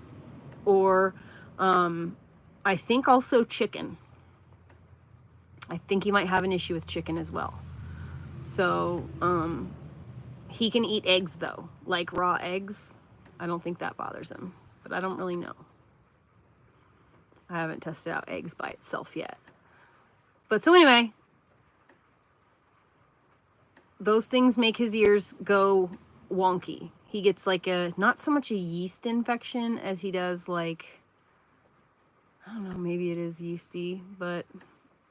or I think also chicken. I think he might have an issue with chicken as well. So he can eat eggs though, like raw eggs. I don't think that bothers him, but I don't really know. I haven't tested out eggs by itself yet. But so anyway, those things make his ears go wonky. He gets like not so much a yeast infection as he does like, I don't know, maybe it is yeasty, but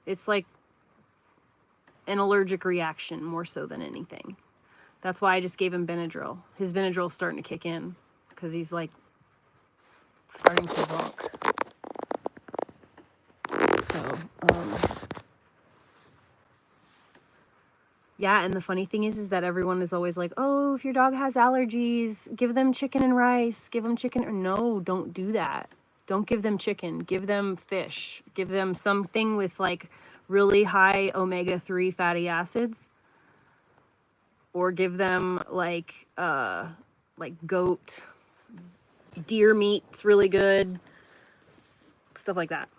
it's like an allergic reaction more so than anything. That's why I just gave him Benadryl. His Benadryl's starting to kick in because he's like starting to zonk. So, yeah, and the funny thing is that everyone is always like, oh, if your dog has allergies, give them chicken and rice, give them chicken. Or no, don't do that. Don't give them chicken. Give them fish. Give them something with like really high omega-3 fatty acids. Or give them like goat, deer meat's really good. Stuff like that.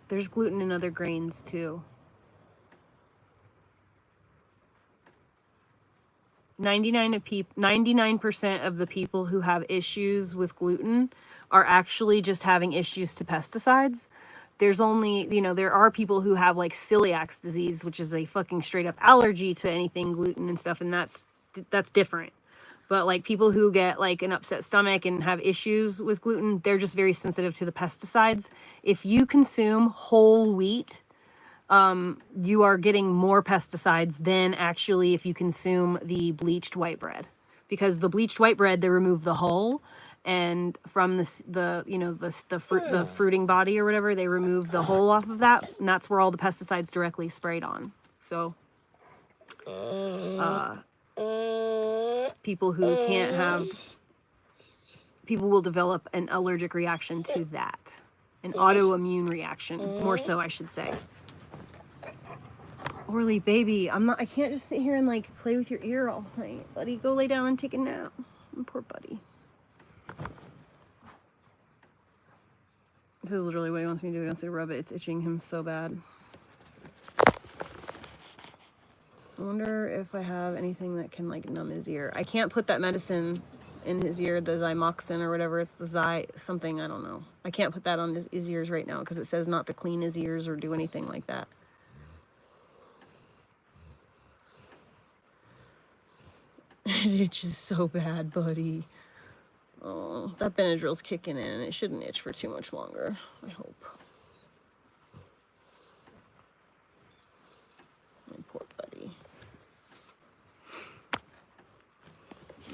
There's gluten in other grains too. 99% of the people who have issues with gluten are actually just having issues to pesticides. There's only, there are people who have like celiac disease, which is a fucking straight up allergy to anything gluten and stuff, and that's different. But like people who get like an upset stomach and have issues with gluten, they're just very sensitive to the pesticides. If you consume whole wheat, you are getting more pesticides than actually if you consume the bleached white bread, because the bleached white bread, they remove the hull, and from the fruiting body or whatever, they remove the hull off of that, and that's where all the pesticides directly sprayed on. So people who can't have, people will develop an allergic reaction to that, an autoimmune reaction, more so I should say. Orly, baby, I can't just sit here and like play with your ear all night. Buddy, go lay down and take a nap. Poor buddy. This is literally what he wants me to do. He wants to rub it. It's itching him so bad. I wonder if I have anything that can like numb his ear. I can't put that medicine in his ear, the Zymoxin or whatever. It's the something, I don't know. I can't put that on his ears right now because it says not to clean his ears or do anything like that. It itches so bad, buddy. Oh, that Benadryl's kicking in. It shouldn't itch for too much longer, I hope. My poor buddy.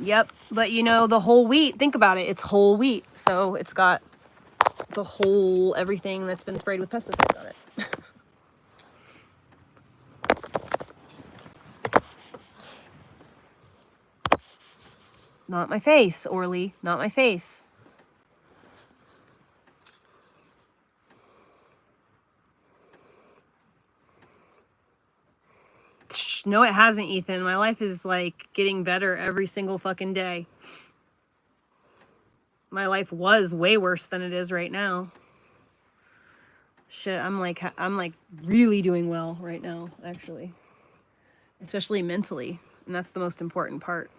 Yep, but the whole wheat, think about it. It's whole wheat, so it's got the whole everything that's been sprayed with pesticides on it. Not my face, Orly. Not my face. Shh, no, it hasn't, Ethan. My life is like getting better every single fucking day. My life was way worse than it is right now. Shit, I'm like really doing well right now, actually. Especially mentally. And that's the most important part.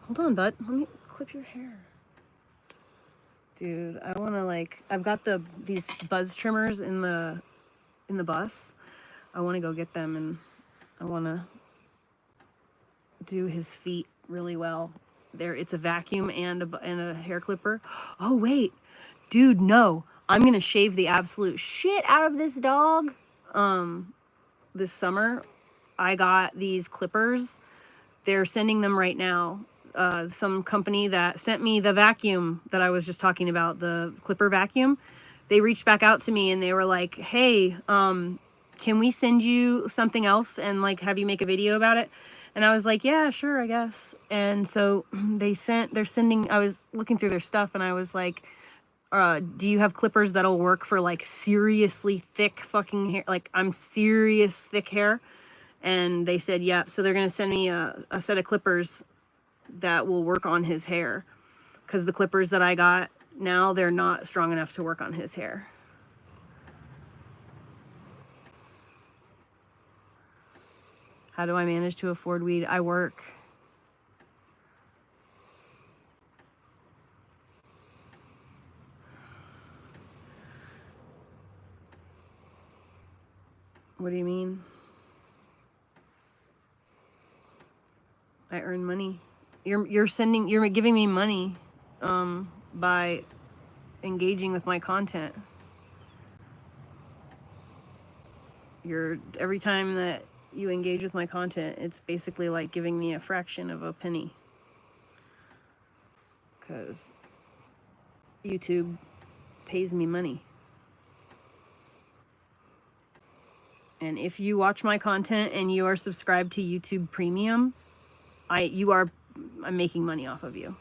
Hold on, bud. Let me clip your hair. Dude, I want to like, I've got these buzz trimmers in the bus. I want to go get them, and I want to do his feet really well. It's a vacuum and a hair clipper. Oh wait, dude, no. I'm going to shave the absolute shit out of this dog. This summer I got these clippers. They're sending them right now. Some company that sent me the vacuum that I was just talking about, the clipper vacuum, they reached back out to me and they were like, hey, can we send you something else and like have you make a video about it? And I was like, yeah, sure, I guess. And so I was looking through their stuff and I was like, do you have clippers that'll work for like seriously thick fucking hair? Like I'm serious thick hair. And they said, yep. So they're going to send me a set of clippers that will work on his hair. Because the clippers that I got now, they're not strong enough to work on his hair. How do I manage to afford weed? I work. What do you mean? I earn money. You're giving me money by engaging with my content. Every time that you engage with my content, it's basically like giving me a fraction of a penny. Because YouTube pays me money. And if you watch my content and you are subscribed to YouTube Premium, I'm making money off of you.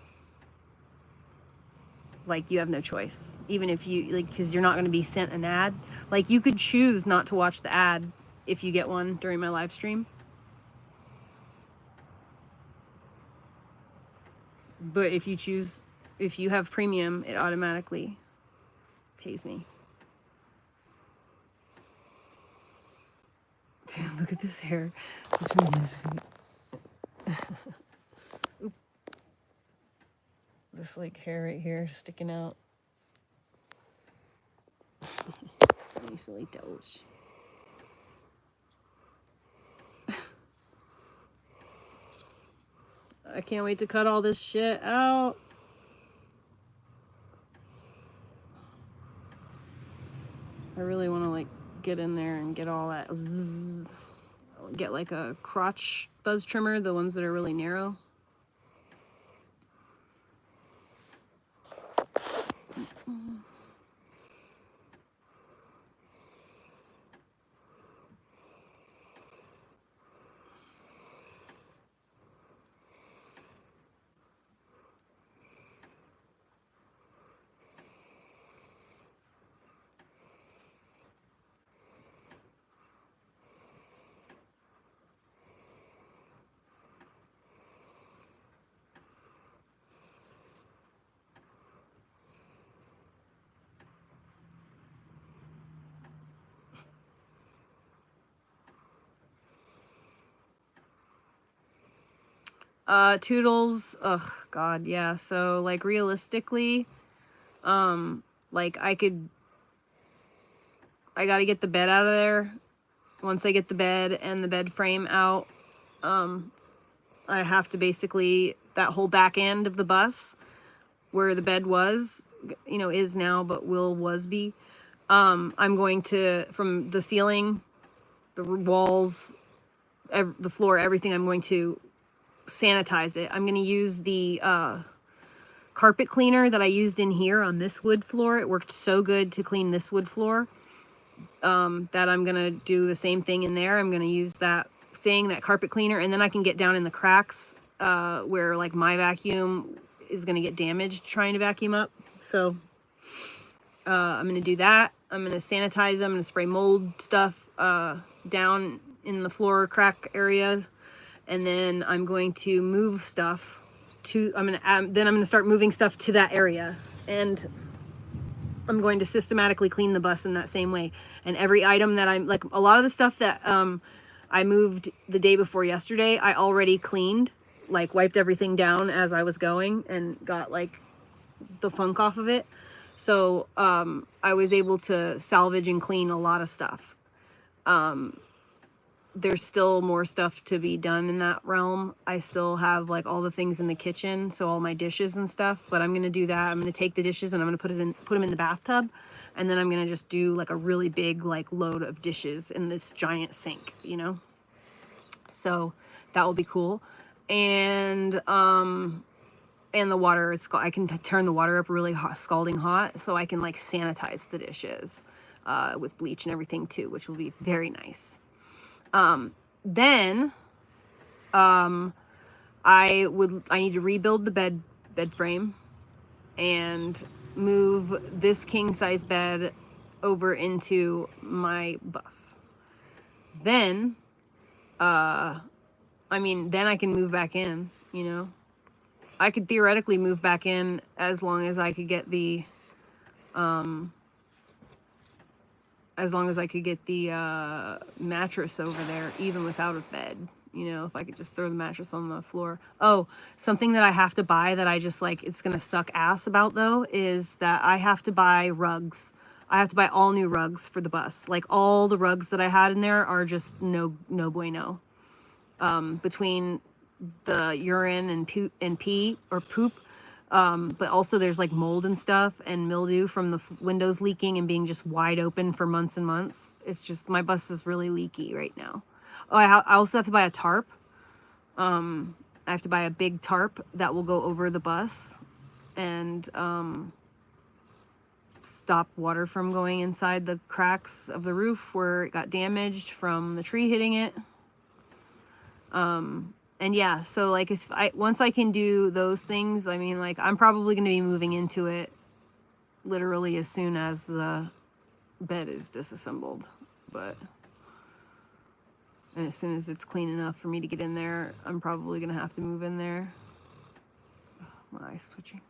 Like, you have no choice. Even if you, like, because you're not going to be sent an ad. Like, you could choose not to watch the ad if you get one during my live stream. But if you have premium, it automatically pays me. Dude, look at this hair between his feet. Oop. This like hair right here sticking out. These silly toes. I can't wait to cut all this shit out. I really want to like get in there and get all that. Get like a crotch buzz trimmer, the ones that are really narrow. Toodles, oh god, yeah. So like realistically, like I gotta get the bed out of there. Once I get the bed and the bed frame out, I have to basically, that whole back end of the bus where the bed was, is now, but was be. I'm going to, from the ceiling, the walls, the floor, everything, I'm going to sanitize it. I'm going to use the carpet cleaner that I used in here on this wood floor. It worked so good to clean this wood floor that I'm going to do the same thing in there. I'm going to use that carpet cleaner, and then I can get down in the cracks where like my vacuum is going to get damaged trying to vacuum up. So I'm going to do that. I'm going to sanitize them. I'm going to spray mold stuff down in the floor crack area. And then I'm going to move stuff to, then I'm going to start moving stuff to that area. And I'm going to systematically clean the bus in that same way. And every item that I'm, like a lot of the stuff that I moved the day before yesterday, I already cleaned, like wiped everything down as I was going and got like the funk off of it. So I was able to salvage and clean a lot of stuff. There's still more stuff to be done in that realm. I still have like all the things in the kitchen, so all my dishes and stuff, but I'm going to do that. I'm going to take the dishes and I'm going to put them in the bathtub, and then I'm going to just do like a really big like load of dishes in this giant sink, you know? So that will be cool. And the water, I can turn the water up really hot, scalding hot, so I can like sanitize the dishes with bleach and everything too, which will be very nice. Then I need to rebuild the bed frame and move this king size bed over into my bus. Then then I can move back in, you know. I could theoretically move back in as long as I could get the mattress over there, even without a bed, you know, if I could just throw the mattress on the floor. Oh, something that I have to buy that I just like, it's gonna suck ass about though, is that I have to buy rugs. I have to buy all new rugs for the bus. Like all the rugs that I had in there are just no bueno. Between the urine and poop, but also there's like mold and stuff and mildew from the windows leaking and being just wide open for months and months. It's just, my bus is really leaky right now. Oh, I also have to buy a tarp. I have to buy a big tarp that will go over the bus and stop water from going inside the cracks of the roof where it got damaged from the tree hitting it. And yeah, so like once I can do those things, I mean, like I'm probably going to be moving into it literally as soon as the bed is disassembled, and as soon as it's clean enough for me to get in there, I'm probably going to have to move in there. My eye's twitching.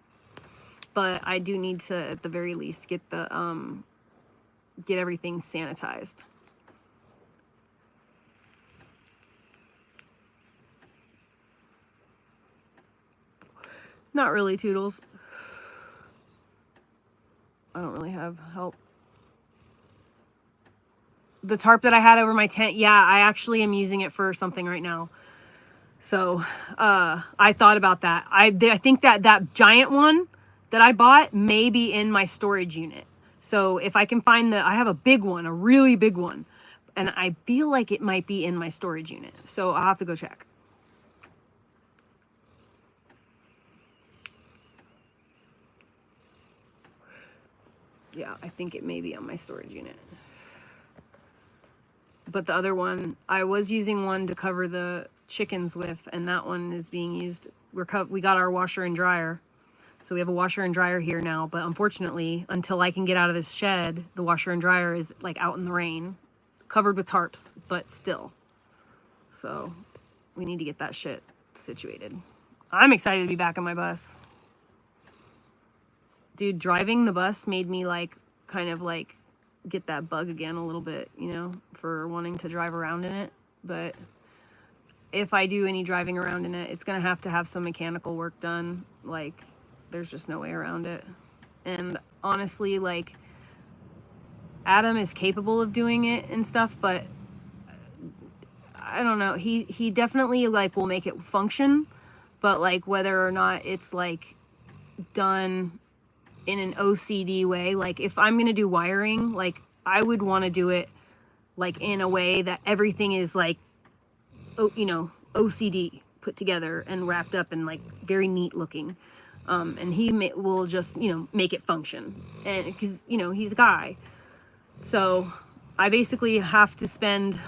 But I do need to, at the very least, get everything sanitized. Not really, Toodles. I don't really have help. The tarp that I had over my tent, yeah, I actually am using it for something right now. So, I thought about that. I think that giant one that I bought may be in my storage unit. So if I can find I have a big one, a really big one, and I feel like it might be in my storage unit. So I'll have to go check. Yeah, I think it may be on my storage unit. But the other one, I was using one to cover the chickens with, and that one is being used. We got our washer and dryer. So we have a washer and dryer here now, but unfortunately, until I can get out of this shed, the washer and dryer is like out in the rain, covered with tarps, but still. So we need to get that shit situated. I'm excited to be back on my bus. Dude, driving the bus made me like kind of like get that bug again a little bit, you know, for wanting to drive around in it. But if I do any driving around in it, it's gonna have to have some mechanical work done. Like, there's just no way around it. And honestly, like, Adam is capable of doing it and stuff, but I don't know. He definitely like will make it function, but like whether or not it's like done in an OCD way, like if I'm gonna do wiring, like I would want to do it like in a way that everything is like, you know, OCD put together and wrapped up and like very neat looking. And he will just, you know, make it function, and because, you know, he's a guy. So I basically have to spend,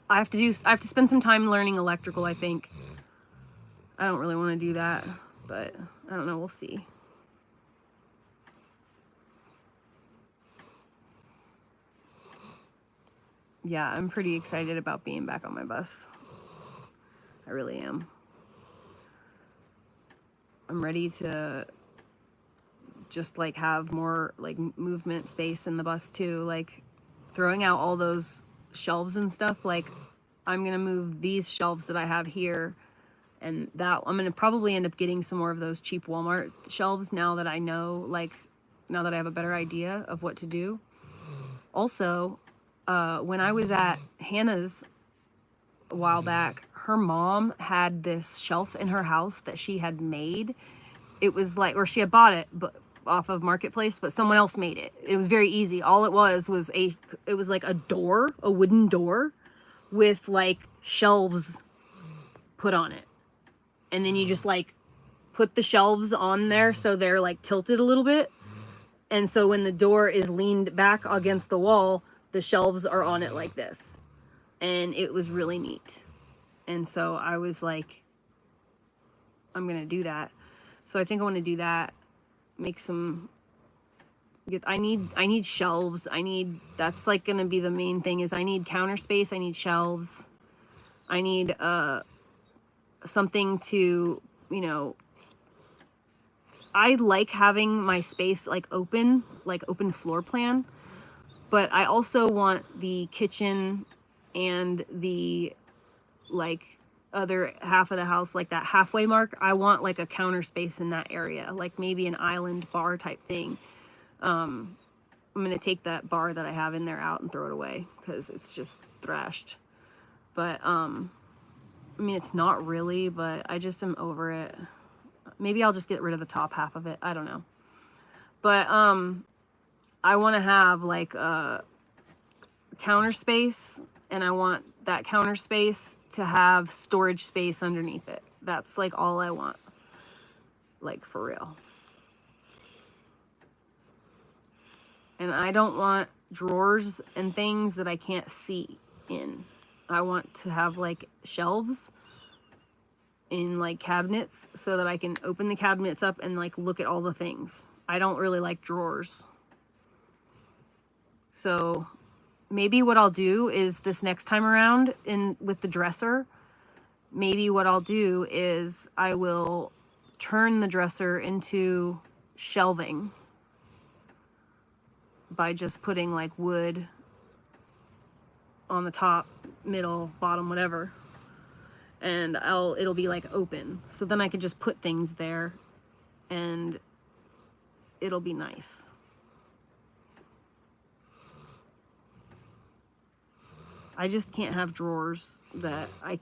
I have to spend some time learning electrical, I think. I don't really want to do that, but I don't know, we'll see. Yeah, I'm pretty excited about being back on my bus. I really am. I'm ready to just like have more like movement space in the bus too, like throwing out all those shelves and stuff. Like I'm gonna move these shelves that I have here, and that I'm gonna probably end up getting some more of those cheap Walmart shelves now that I know, like now that I have a better idea of what to do. Also, when I was at Hannah's a while back, her mom had this shelf in her house that she had made. It was like, or she had bought it, but off of Marketplace, but someone else made it. It was very easy. All it was it was like a door, a wooden door with like shelves put on it. And then you just like put the shelves on there so they're like tilted a little bit. And so when the door is leaned back against the wall, the shelves are on it like this. And it was really neat. And so I was like, I'm going to do that. So I think I want to do that. Make some, I need shelves. That's like going to be the main thing is I need counter space. I need shelves. I need, something to, you know, I like having my space like open floor plan, but I also want the kitchen and the like other half of the house, like that halfway mark. I want like a counter space in that area, like maybe an island bar type thing. I'm going to take that bar that I have in there out and throw it away because it's just thrashed. But, I mean, it's not really, but I just am over it. Maybe I'll just get rid of the top half of it. I don't know. But, I want to have like a counter space, and I want that counter space to have storage space underneath it. That's like all I want. Like for real. And I don't want drawers and things that I can't see in. I want to have like shelves in like cabinets so that I can open the cabinets up and like look at all the things. I don't really like drawers. So maybe what I'll do is this next time around with the dresser, maybe what I'll do is I will turn the dresser into shelving by just putting like wood on the top, middle, bottom, whatever. And it'll be like open. So then I can just put things there and it'll be nice. I just can't have drawers that I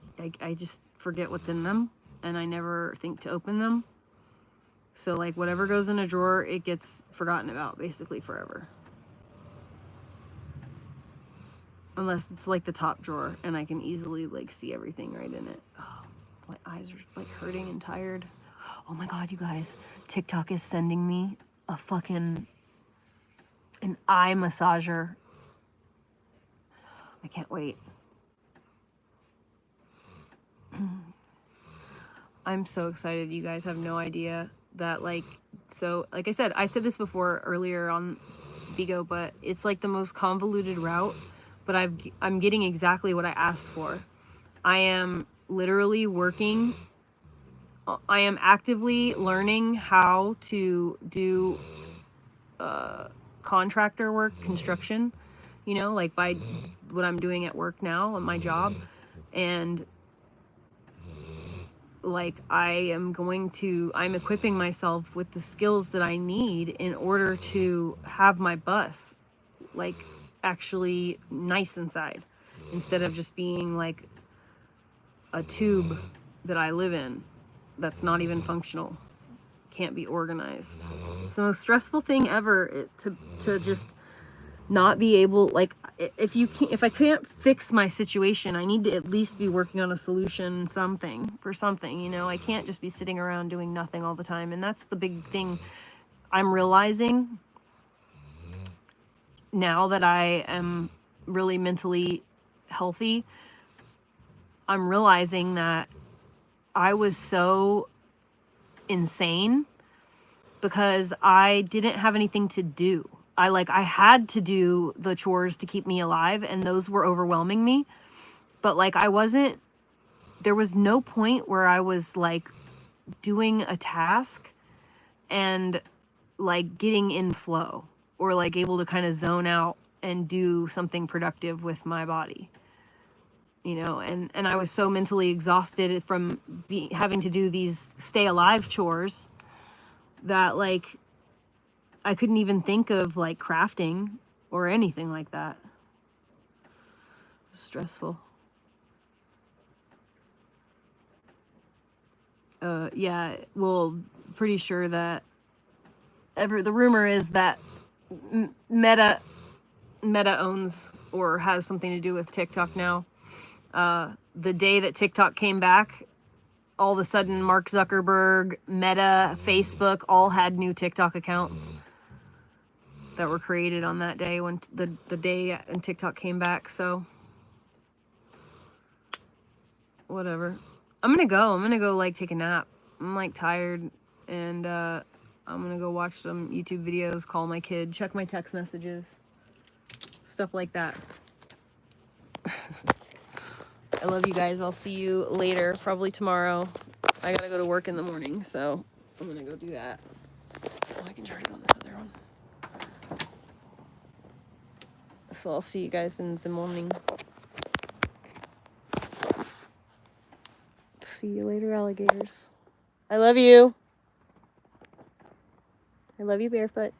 just forget what's in them and I never think to open them. So like whatever goes in a drawer, it gets forgotten about basically forever. Unless it's like the top drawer and I can easily like see everything right in it. Oh, my eyes are like hurting and tired. Oh my God, you guys, TikTok is sending me an eye massager. I can't wait. I'm so excited. You guys have no idea that like I said, I said this before earlier on Vigo, but it's like the most convoluted route, but I'm getting exactly what I asked for. I am literally I am actively learning how to do contractor work, construction, you know, like by what I'm doing at work now on my job. And like I'm equipping myself with the skills that I need in order to have my bus like actually nice inside instead of just being like a tube that I live in that's not even functional, can't be organized. It's the most stressful thing ever to just not be able, like if I can't fix my situation, I need to at least be working on a solution, something, you know. I can't just be sitting around doing nothing all the time. And that's the big thing I'm realizing now that I am really mentally healthy, I'm realizing that I was so insane because I didn't have anything to do. I had to do the chores to keep me alive, and those were overwhelming me. But like there was no point where I was like doing a task and like getting in flow or like able to kind of zone out and do something productive with my body, you know. And I was so mentally exhausted from having to do these stay alive chores that like I couldn't even think of like crafting or anything like that. It was stressful. Yeah, well, pretty sure that the rumor is that Meta owns or has something to do with TikTok now. The day that TikTok came back, all of a sudden Mark Zuckerberg, Meta, Facebook all had new TikTok accounts that were created on that day when the day and TikTok came back. So whatever. I'm gonna go like take a nap. I'm like tired, and I'm gonna go watch some YouTube videos, call my kid, check my text messages, stuff like that. I love you guys. I'll see you later, probably tomorrow. I gotta go to work in the morning, so I'm gonna go do that. Oh, I can charge it on this other one. So I'll see you guys in the morning. See you later, alligators. I love you. I love you, Barefoot.